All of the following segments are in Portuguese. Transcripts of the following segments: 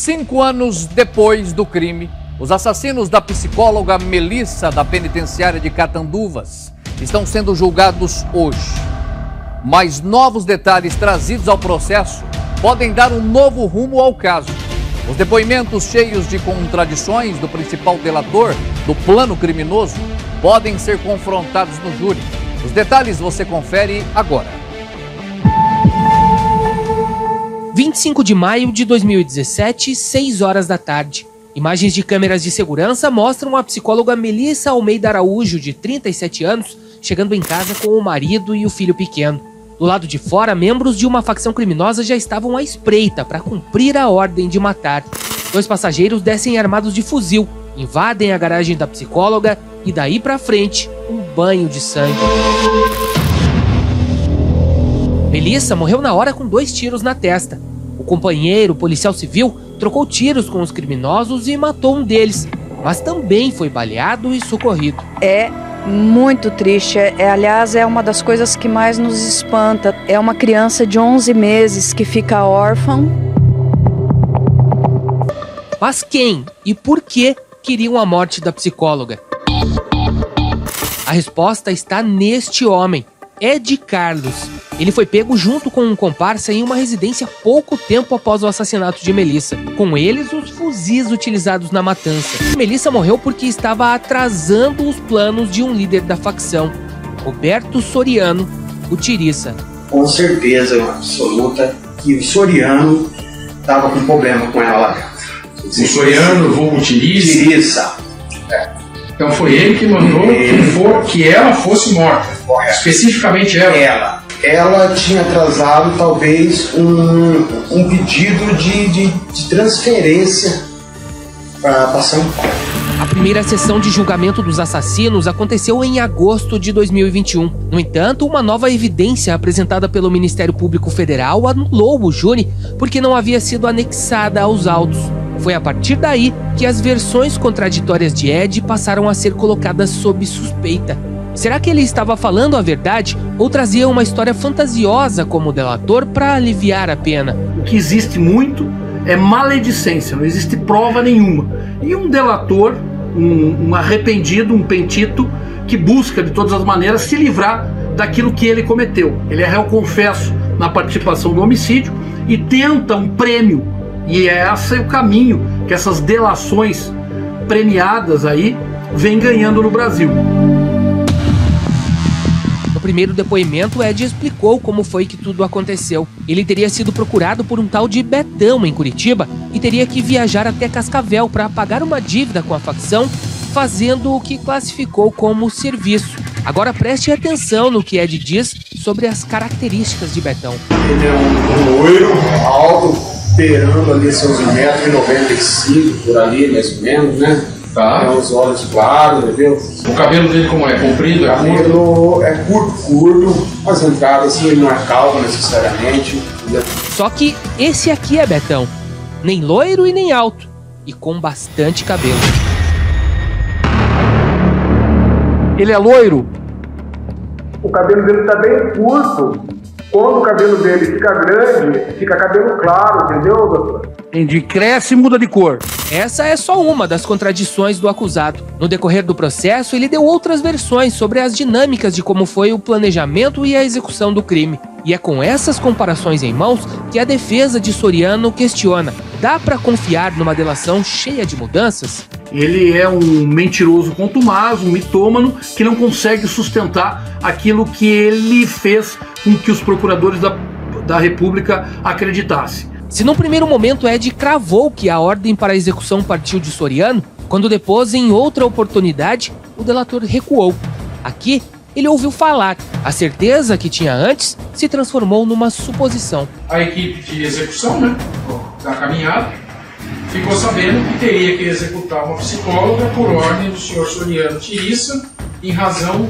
5 anos depois do crime, os assassinos da psicóloga Melissa, da penitenciária de Catanduvas, estão sendo julgados hoje. Mas novos detalhes trazidos ao processo podem dar um novo rumo ao caso. Os depoimentos cheios de contradições do principal delator do plano criminoso podem ser confrontados no júri. Os detalhes você confere agora. 25 de maio de 2017, 6 horas da tarde. Imagens de câmeras de segurança mostram a psicóloga Melissa Almeida Araújo, de 37 anos, chegando em casa com o marido e o filho pequeno. Do lado de fora, membros de uma facção criminosa já estavam à espreita para cumprir a ordem de matar. 2 passageiros descem armados de fuzil, invadem a garagem da psicóloga e daí pra frente, um banho de sangue. Melissa morreu na hora com 2 tiros na testa. O companheiro, policial civil, trocou tiros com os criminosos e matou um deles, mas também foi baleado e socorrido. É muito triste, aliás, é uma das coisas que mais nos espanta. É uma criança de 11 meses que fica órfã. Mas quem e por que queriam a morte da psicóloga? A resposta está neste homem, Ed Carlos. Ele foi pego junto com um comparsa em uma residência pouco tempo após o assassinato de Melissa. Com eles, os fuzis utilizados na matança. Melissa morreu porque estava atrasando os planos de um líder da facção, Roberto Soriano, o Tiriça. Com certeza absoluta que o Soriano estava com problema com ela lá dentro. O Soriano, vulgo Tiriça. Então foi ele que mandou que ela fosse morta. Especificamente ela. Ela tinha atrasado talvez um pedido de transferência para São Paulo. A primeira sessão de julgamento dos assassinos aconteceu em agosto de 2021. No entanto, uma nova evidência apresentada pelo Ministério Público Federal anulou o júri porque não havia sido anexada aos autos. Foi a partir daí que as versões contraditórias de Ed passaram a ser colocadas sob suspeita. Será que ele estava falando a verdade ou trazia uma história fantasiosa como delator para aliviar a pena? O que existe muito é maledicência, não existe prova nenhuma. E um delator, um arrependido, um pentito, que busca de todas as maneiras se livrar daquilo que ele cometeu. Ele é réu confesso na participação do homicídio e tenta um prêmio. E esse é o caminho que essas delações premiadas aí vêm ganhando no Brasil. No primeiro depoimento, Ed explicou como foi que tudo aconteceu. Ele teria sido procurado por um tal de Betão em Curitiba e teria que viajar até Cascavel para pagar uma dívida com a facção, fazendo o que classificou como serviço. Agora preste atenção no que Ed diz sobre as características de Betão. Ele é um loiro, alto, beirando ali seus 1,95 m, por ali mais ou menos, né? Tá. Tem os olhos claros, entendeu? O cabelo dele como é? Comprido? O cabelo é curto, as entradas assim, ele não é calvo necessariamente. Entendeu? Só que esse aqui é Betão. Nem loiro e nem alto. E com bastante cabelo. Ele é loiro? O cabelo dele está bem curto. Quando o cabelo dele fica grande, fica cabelo claro, entendeu, doutor? Entendi. Cresce e muda de cor. Essa é só uma das contradições do acusado. No decorrer do processo, ele deu outras versões sobre as dinâmicas de como foi o planejamento e a execução do crime. E é com essas comparações em mãos que a defesa de Soriano questiona: dá para confiar numa delação cheia de mudanças? Ele é um mentiroso contumaz, um mitômano, que não consegue sustentar aquilo que ele fez com que os procuradores da República acreditassem. Se num primeiro momento Ed cravou que a ordem para a execução partiu de Soriano, quando depois, em outra oportunidade, o delator recuou. Aqui, ele ouviu falar. A certeza que tinha antes se transformou numa suposição. A equipe de execução, né, da caminhada, ficou sabendo que teria que executar uma psicóloga por ordem do senhor Soriano Tiriça, em razão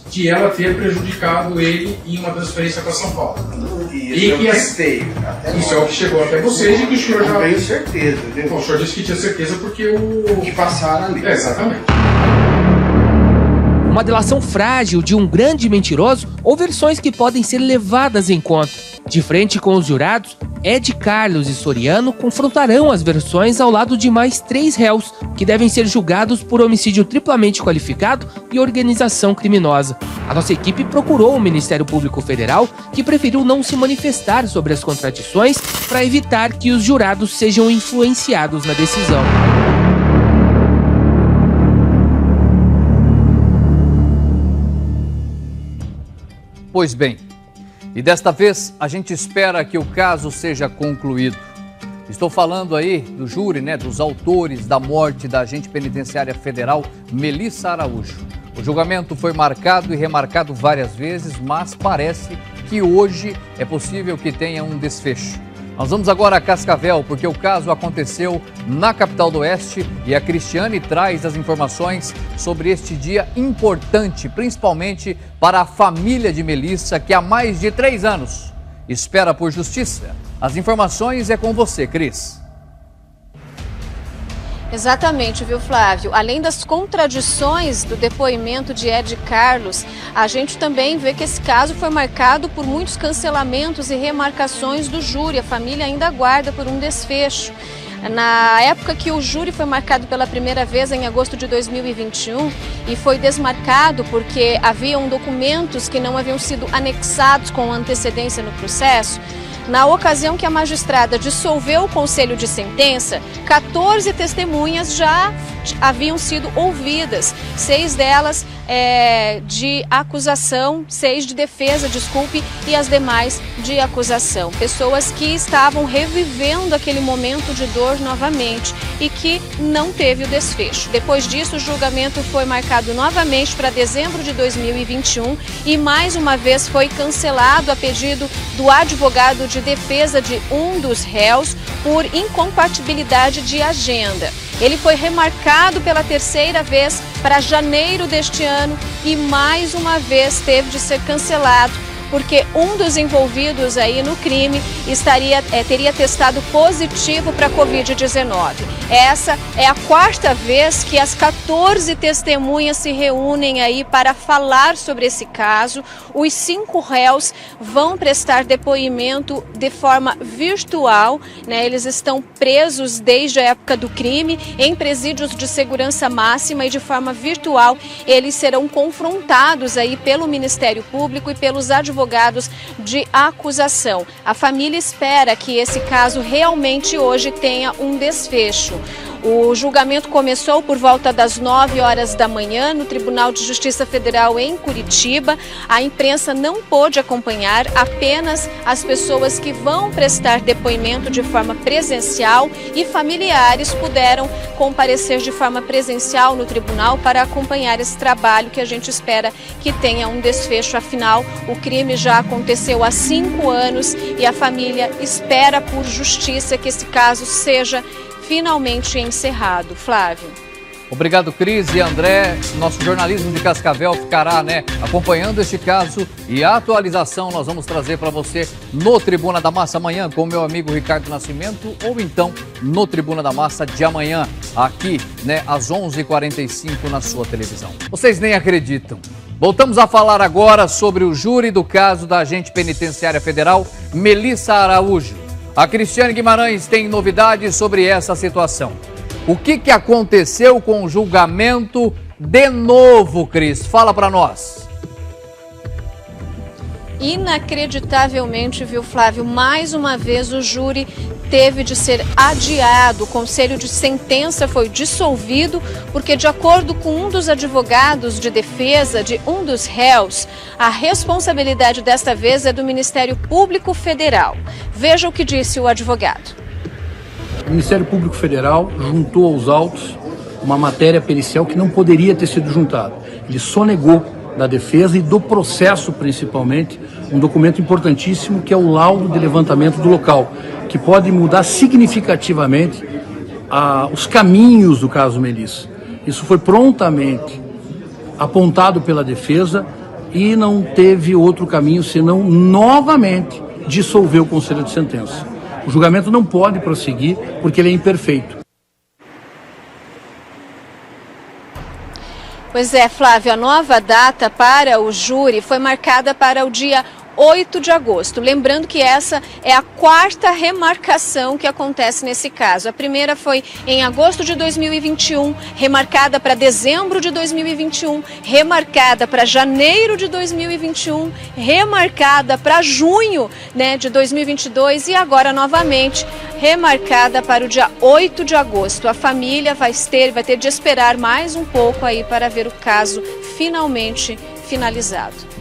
de ela ter prejudicado ele em uma transferência para São Paulo. Isso é o que chegou até vocês e que o senhor já... Eu tenho certeza, entendeu? Bom, o senhor disse que tinha certeza porque o... que passaram ali. Exatamente. Uma delação frágil de um grande mentiroso ou versões que podem ser levadas em conta. De frente com os jurados, Ed Carlos e Soriano confrontarão as versões ao lado de mais 3 réus, que devem ser julgados por homicídio triplamente qualificado e organização criminosa. A nossa equipe procurou o Ministério Público Federal, que preferiu não se manifestar sobre as contradições para evitar que os jurados sejam influenciados na decisão. Pois bem, e desta vez a gente espera que o caso seja concluído. Estou falando aí do júri, dos autores da morte da agente penitenciária federal Melissa Araújo. O julgamento foi marcado e remarcado várias vezes, mas parece que hoje é possível que tenha um desfecho. Nós vamos agora a Cascavel, porque o caso aconteceu na capital do Oeste e a Cristiane traz as informações sobre este dia importante, principalmente para a família de Melissa, que há mais de 3 anos espera por justiça. As informações é com você, Cris. Exatamente, viu, Flávio? Além das contradições do depoimento de Ed Carlos, a gente também vê que esse caso foi marcado por muitos cancelamentos e remarcações do júri. A família ainda aguarda por um desfecho. Na época que o júri foi marcado pela primeira vez, em agosto de 2021, e foi desmarcado porque haviam documentos que não haviam sido anexados com antecedência no processo, na ocasião que a magistrada dissolveu o conselho de sentença, 14 testemunhas já haviam sido ouvidas, 6 delas de acusação, 6 de defesa, e as demais de acusação. Pessoas que estavam revivendo aquele momento de dor novamente e que não teve o desfecho. Depois disso, o julgamento foi marcado novamente para dezembro de 2021 e mais uma vez foi cancelado a pedido do advogado de defesa de um dos réus por incompatibilidade de agenda. Ele foi remarcado pela 3ª vez para janeiro deste ano e mais uma vez teve de ser cancelado porque um dos envolvidos aí no crime teria testado positivo para a Covid-19. Essa é a 4ª vez que as 14 testemunhas se reúnem aí para falar sobre esse caso. Os 5 réus vão prestar depoimento de forma virtual, Eles estão presos desde a época do crime em presídios de segurança máxima e de forma virtual eles serão confrontados aí pelo Ministério Público e pelos advogados de acusação. A família espera que esse caso realmente hoje tenha um desfecho. O julgamento começou por volta das 9 horas da manhã no Tribunal de Justiça Federal em Curitiba. A imprensa não pôde acompanhar, apenas as pessoas que vão prestar depoimento de forma presencial e familiares puderam comparecer de forma presencial no tribunal para acompanhar esse trabalho que a gente espera que tenha um desfecho. Afinal, o crime já aconteceu há 5 anos e a família espera por justiça que esse caso seja finalmente encerrado. Flávio. Obrigado, Cris e André. Nosso jornalismo de Cascavel ficará, acompanhando este caso e a atualização nós vamos trazer para você no Tribuna da Massa amanhã com o meu amigo Ricardo Nascimento ou então no Tribuna da Massa de amanhã, aqui, às 11h45 na sua televisão. Vocês nem acreditam. Voltamos a falar agora sobre o júri do caso da agente penitenciária federal Melissa Araújo. A Cristiane Guimarães tem novidades sobre essa situação. O que aconteceu com o julgamento de novo, Cris? Fala para nós. Inacreditavelmente, viu, Flávio? Mais uma vez o júri teve de ser adiado. O conselho de sentença foi dissolvido porque, de acordo com um dos advogados de defesa de um dos réus, a responsabilidade desta vez é do Ministério Público Federal. Veja o que disse o advogado. O Ministério Público Federal juntou aos autos uma matéria pericial que não poderia ter sido juntada. Ele sonegou da defesa e do processo, principalmente, um documento importantíssimo que é o laudo de levantamento do local, que pode mudar significativamente os caminhos do caso Melissa. Isso foi prontamente apontado pela defesa e não teve outro caminho senão novamente dissolver o conselho de sentença. O julgamento não pode prosseguir porque ele é imperfeito. Pois é, Flávio, a nova data para o júri foi marcada para o dia 8 de agosto. Lembrando que essa é a 4ª remarcação que acontece nesse caso. A primeira foi em agosto de 2021, remarcada para dezembro de 2021, remarcada para janeiro de 2021, remarcada para junho, né, de 2022 e agora novamente remarcada para o dia 8 de agosto. A família vai ter de esperar mais um pouco aí para ver o caso finalmente finalizado.